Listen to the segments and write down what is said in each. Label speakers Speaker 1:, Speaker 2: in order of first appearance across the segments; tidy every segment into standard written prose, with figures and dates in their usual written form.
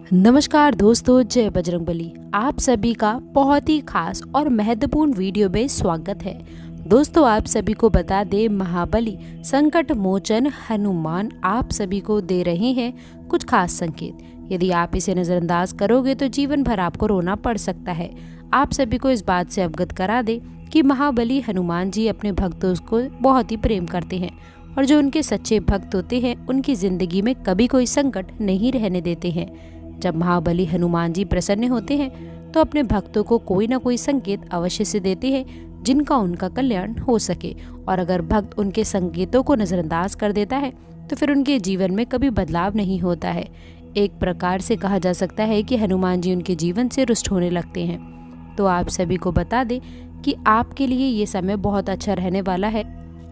Speaker 1: नमस्कार दोस्तों, जय बजरंगबली। आप सभी का बहुत ही खास और महत्वपूर्ण वीडियो में स्वागत है। दोस्तों, आप सभी को बता दे, महाबली संकट मोचन हनुमान आप सभी को दे रहे हैं कुछ खास संकेत। यदि आप इसे नजरअंदाज करोगे तो जीवन भर आपको रोना पड़ सकता है। आप सभी को इस बात से अवगत करा दे कि महाबली हनुमान जी अपने भक्तों को बहुत ही प्रेम करते हैं और जो उनके सच्चे भक्त होते हैं उनकी जिंदगी में कभी कोई संकट नहीं रहने देते हैं। जब महाबली हनुमान जी प्रसन्न होते हैं तो अपने भक्तों को कोई ना कोई संकेत अवश्य से देते हैं जिनका उनका कल्याण हो सके। और अगर भक्त उनके संकेतों को नजरअंदाज कर देता है तो फिर उनके जीवन में कभी बदलाव नहीं होता है। एक प्रकार से कहा जा सकता है कि हनुमान जी उनके जीवन से रुष्ट होने लगते हैं। तो आप सभी को बता दें कि आपके लिए ये समय बहुत अच्छा रहने वाला है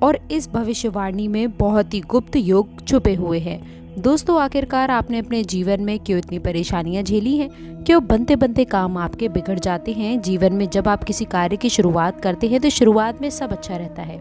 Speaker 1: और इस भविष्यवाणी में बहुत ही गुप्त योग छुपे हुए हैं। दोस्तों, आखिरकार आपने अपने जीवन में क्यों इतनी परेशानियां झेली हैं? क्यों बनते बनते काम आपके बिगड़ जाते हैं? जीवन में जब आप किसी कार्य की शुरुआत करते हैं तो शुरुआत में सब अच्छा रहता है,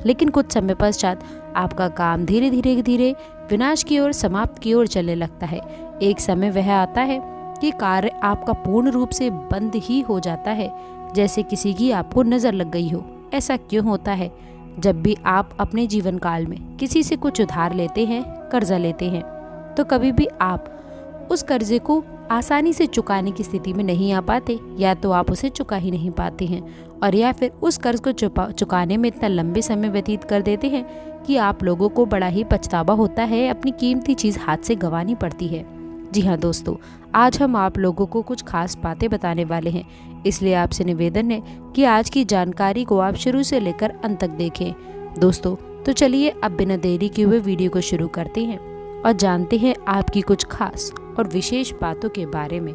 Speaker 1: लेकिन कुछ समय पश्चात आपका काम धीरे धीरे विनाश की ओर, समाप्त की ओर चलने लगता है। एक समय वह आता है कि कार्य आपका पूर्ण रूप से बंद ही हो जाता है, जैसे किसी की आपको नजर लग गई हो। ऐसा क्यों होता है? जब भी आप अपने जीवन काल में किसी से कुछ उधार लेते हैं, कर्जा लेते हैं, तो कभी भी आप उस कर्जे को आसानी से चुकाने की स्थिति में नहीं आ पाते, या तो आप उसे चुका ही नहीं पाते हैं, और या फिर उस कर्ज को चुकाने में इतना लंबे समय व्यतीत कर देते हैं कि आप लोगों को बड़ा ही पछतावा होता है, अपनी कीमती चीज हाथ से गंवानी पड़ती है। जी हाँ दोस्तों, आज हम आप लोगों को कुछ खास बातें बताने वाले हैं, इसलिए आपसे निवेदन है कि आज की जानकारी को आप शुरू से लेकर अंत तक देखें। दोस्तों, तो चलिए अब बिना देरी किए हुए वीडियो को शुरू करते हैं और जानते हैं आपकी कुछ खास और विशेष बातों के बारे में।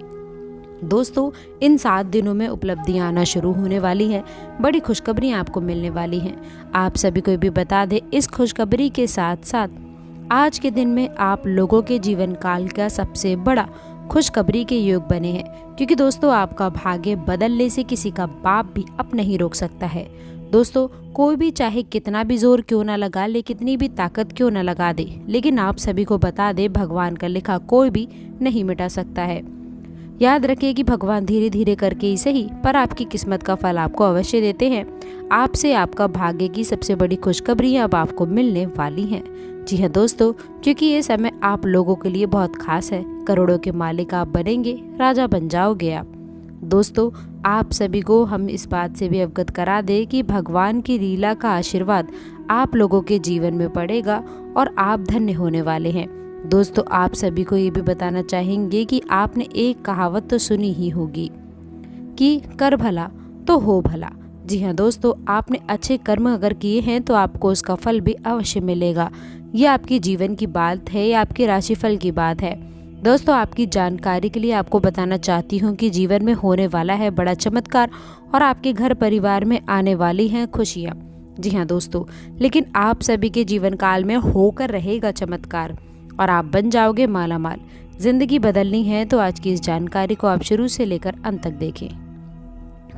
Speaker 1: दोस्तों, इन 7 दिनों में उपलब्धियां आना शुरू होने वाली हैं, बड़ी खुशखबरी आपको मिलने वाली हैं। आप सभी को भी बता दें, इस खुशखबरी के साथ साथ आज के दिन में आप लोगों के जीवन काल का सबसे बड़ा खुशखबरी के योग बने हैं, क्योंकि दोस्तों आपका भाग्य बदलने से किसी का बाप भी अब नहीं रोक सकता है। दोस्तों, कोई भी चाहे कितना भी जोर क्यों ना लगा ले, कितनी भी ताकत क्यों ना लगा दे, लेकिन आप सभी को बता दे, भगवान का लिखा कोई भी नहीं मिटा सकता है। याद रखिए कि भगवान धीरे धीरे करके ही सही, पर आपकी किस्मत का फल आपको अवश्य देते हैं। आपसे आपका भाग्य की सबसे बड़ी खुशखबरी अब आपको मिलने वाली है। जी हाँ दोस्तों, क्योंकि ये समय आप लोगों के लिए बहुत खास है। करोड़ों के मालिक आप बनेंगे, राजा बन जाओगे आप। दोस्तों, आप सभी को हम इस बात से भी अवगत करा दें कि भगवान की लीला का आशीर्वाद आप लोगों के जीवन में पड़ेगा और आप धन्य होने वाले हैं। दोस्तों, आप सभी को ये भी बताना चाहेंगे कि आपने एक कहावत तो सुनी ही होगी कि कर भला तो हो भला। जी हाँ दोस्तों, आपने अच्छे कर्म अगर किए हैं तो आपको उसका फल भी अवश्य मिलेगा। ये आपके जीवन की बात है या आपके राशिफल की बात है। दोस्तों, आपकी जानकारी के लिए आपको बताना चाहती हूँ कि जीवन में होने वाला है बड़ा चमत्कार और आपके घर परिवार में आने वाली हैं खुशियाँ। जी हाँ दोस्तों, लेकिन आप सभी के जीवन काल में होकर रहेगा चमत्कार और आप बन जाओगे मालामाल। जिंदगी बदलनी है तो आज की इस जानकारी को आप शुरू से लेकर अंत तक देखें।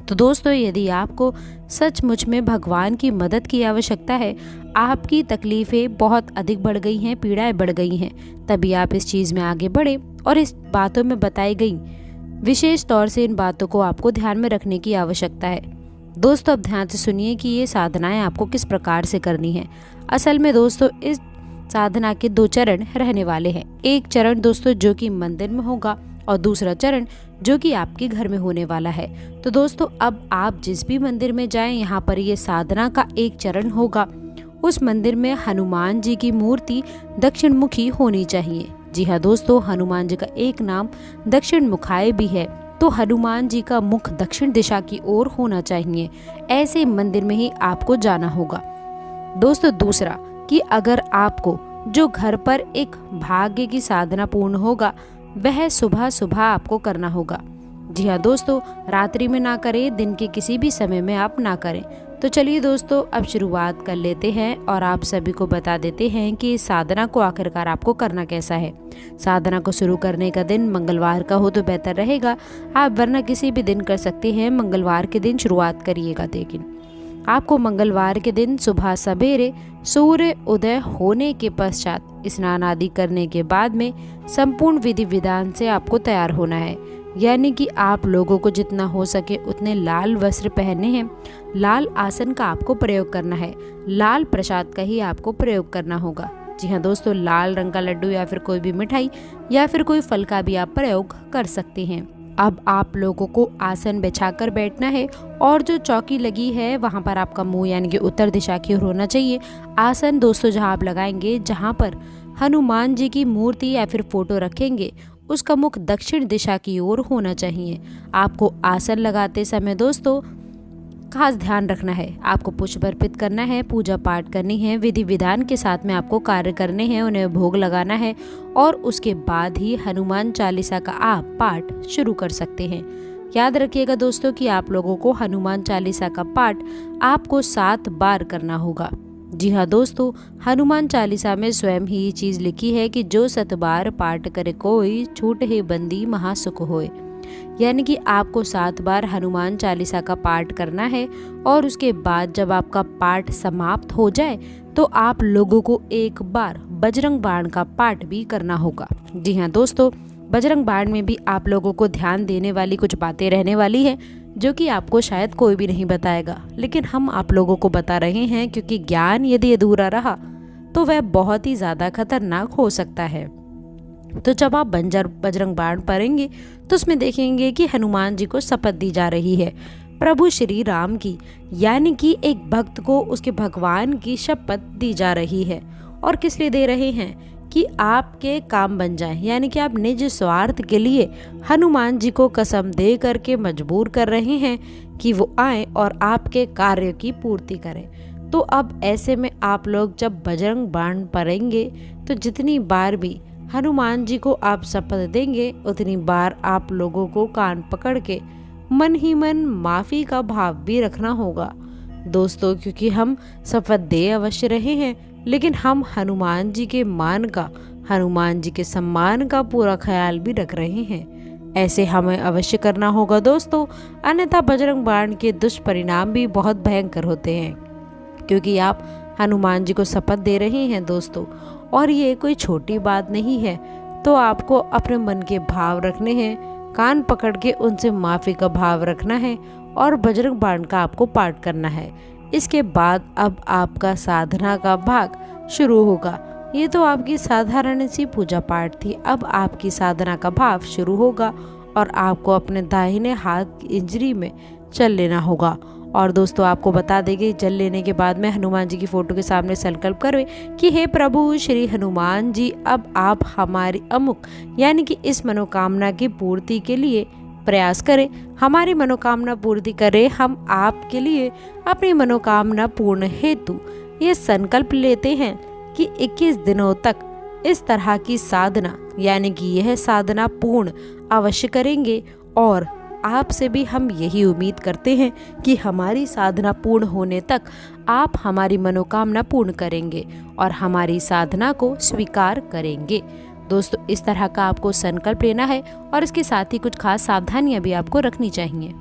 Speaker 1: तो दोस्तों, यदि आपको सचमुच में भगवान की मदद की आवश्यकता है, आपकी तकलीफें बहुत अधिक बढ़ गई हैं, पीड़ाएं बढ़ गई हैं, तभी आप इस चीज़ में आगे बढ़े और इस बातों में बताई गई विशेष तौर से इन बातों को आपको ध्यान में रखने की आवश्यकता है। दोस्तों, अब ध्यान से सुनिए कि ये साधनाएं आपको किस प्रकार से करनी है। असल में दोस्तों, इस साधना के 2 चरण रहने वाले हैं। एक चरण दोस्तों जो कि मंदिर में होगा और दूसरा चरण जो कि आपके घर में होने वाला है। तो दोस्तों, अब आप जिस भी मंदिर में जाएं, यहाँ पर ये साधना का एक चरण होगा। उस मंदिर में हनुमान जी की मूर्ति दक्षिण मुखी होनी चाहिए। जी हाँ दोस्तों, हनुमान जी का एक नाम दक्षिण मुखाय भी है, तो हनुमान जी का मुख दक्षिण दिशा की ओर होना चाहिए। ऐसे मंदिर में ही आपको जाना होगा। दोस्तों, दूसरा कि अगर आपको जो घर पर एक भाग्य की साधना पूर्ण होगा, वह सुबह सुबह आपको करना होगा। जी हाँ दोस्तों, रात्रि में ना करें, दिन के किसी भी समय में आप ना करें। तो चलिए दोस्तों, अब शुरुआत कर लेते हैं और आप सभी को बता देते हैं कि इस साधना को आखिरकार आपको करना कैसा है। साधना को शुरू करने का दिन मंगलवार का हो तो बेहतर रहेगा, आप वरना किसी भी दिन कर सकते हैं। मंगलवार के दिन शुरुआत करिएगा। लेकिन आपको मंगलवार के दिन सुबह सवेरे सूर्य उदय होने के पश्चात स्नान आदि करने के बाद में संपूर्ण विधि विधान से आपको तैयार होना है। यानी कि आप लोगों को जितना हो सके उतने लाल वस्त्र पहनने हैं, लाल आसन का आपको प्रयोग करना है, लाल प्रसाद का ही आपको प्रयोग करना होगा। जी हाँ दोस्तों, लाल रंग का लड्डू या फिर कोई भी मिठाई या फिर कोई फल का भी आप प्रयोग कर सकते हैं। अब आप लोगों को आसन बिछाकर बैठना है और जो चौकी लगी है वहाँ पर आपका मुंह यानी कि उत्तर दिशा की ओर होना चाहिए। आसन दोस्तों जहाँ आप लगाएंगे, जहाँ पर हनुमान जी की मूर्ति या फिर फोटो रखेंगे, उसका मुख दक्षिण दिशा की ओर होना चाहिए। आपको आसन लगाते समय दोस्तों खास ध्यान रखना है, आपको पुष्प अर्पित करना है, पूजा पाठ करनी है, विधि विधान के साथ में आपको कार्य करने हैं, उन्हें भोग लगाना है और उसके बाद ही हनुमान चालीसा का आप पाठ शुरू कर सकते हैं। याद रखिएगा दोस्तों कि आप लोगों को हनुमान चालीसा का पाठ आपको 7 बार करना होगा। जी हाँ दोस्तों, हनुमान चालीसा में स्वयं ही ये चीज़ लिखी है कि जो 7 बार पाठ करे कोई, छूट है बंदी महासुख होए। यानी कि आपको 7 बार हनुमान चालीसा का पाठ करना है और उसके बाद जब आपका पाठ समाप्त हो जाए तो आप लोगों को एक बार बजरंग बाण का पाठ भी करना होगा। जी हाँ दोस्तों, बजरंग बाण में भी आप लोगों को ध्यान देने वाली कुछ बातें रहने वाली हैं जो कि आपको शायद कोई भी नहीं बताएगा, लेकिन हम आप लोगों को बता रहे हैं क्योंकि ज्ञान यदि अधूरा रहा तो वह बहुत ही ज़्यादा खतरनाक हो सकता है। तो जब आप बजरंग बाण पढ़ेंगे तो उसमें देखेंगे कि हनुमान जी को शपथ दी जा रही है प्रभु श्री राम की, यानी कि एक भक्त को उसके भगवान की शपथ दी जा रही है। और किस लिए दे रहे हैं? कि आपके काम बन जाए, यानी कि आप निज स्वार्थ के लिए हनुमान जी को कसम दे करके मजबूर कर रहे हैं कि वो आए और आपके कार्य की पूर्ति करें। तो अब ऐसे में आप लोग जब बजरंग बाण पढ़ेंगे तो जितनी बार भी हनुमान जी को आप शपथ देंगे उतनी बार आप लोगों को कान पकड़ के मन ही मन माफ़ी का भाव भी रखना होगा दोस्तों, क्योंकि हम शपथ दे अवश्य रहे हैं लेकिन हम हनुमान जी के मान का, हनुमान जी के सम्मान का पूरा ख्याल भी रख रहे हैं। ऐसे हमें अवश्य करना होगा दोस्तों, अन्यथा बजरंग बाण के दुष्परिणाम भी बहुत भयंकर होते हैं। क्योंकि आप हनुमान जी को शपथ दे रहे हैं दोस्तों, और ये कोई छोटी बात नहीं है। तो आपको अपने मन के भाव रखने हैं, कान पकड़ के उनसे माफ़ी का भाव रखना है और बजरंग बाण का आपको पाठ करना है। इसके बाद अब आपका साधना का भाग शुरू होगा। ये तो आपकी साधारण सी पूजा पाठ थी, अब आपकी साधना का भाव शुरू होगा और आपको अपने दाहिने हाथ की इंजरी में चल लेना होगा। और दोस्तों आपको बता देंगे, जल लेने के बाद में हनुमान जी की फोटो के सामने संकल्प करें कि हे प्रभु श्री हनुमान जी, अब आप हमारी अमुक यानी कि इस मनोकामना की पूर्ति के लिए प्रयास करें, हमारी मनोकामना पूर्ति करें। हम आपके लिए अपनी मनोकामना पूर्ण हेतु ये संकल्प लेते हैं कि 21 दिनों तक इस तरह की साधना यानी कि यह साधना पूर्ण अवश्य करेंगे। और आपसे भी हम यही उम्मीद करते हैं कि हमारी साधना पूर्ण होने तक आप हमारी मनोकामना पूर्ण करेंगे और हमारी साधना को स्वीकार करेंगे। दोस्तों इस तरह का आपको संकल्प लेना है और इसके साथ ही कुछ खास सावधानियां भी आपको रखनी चाहिए।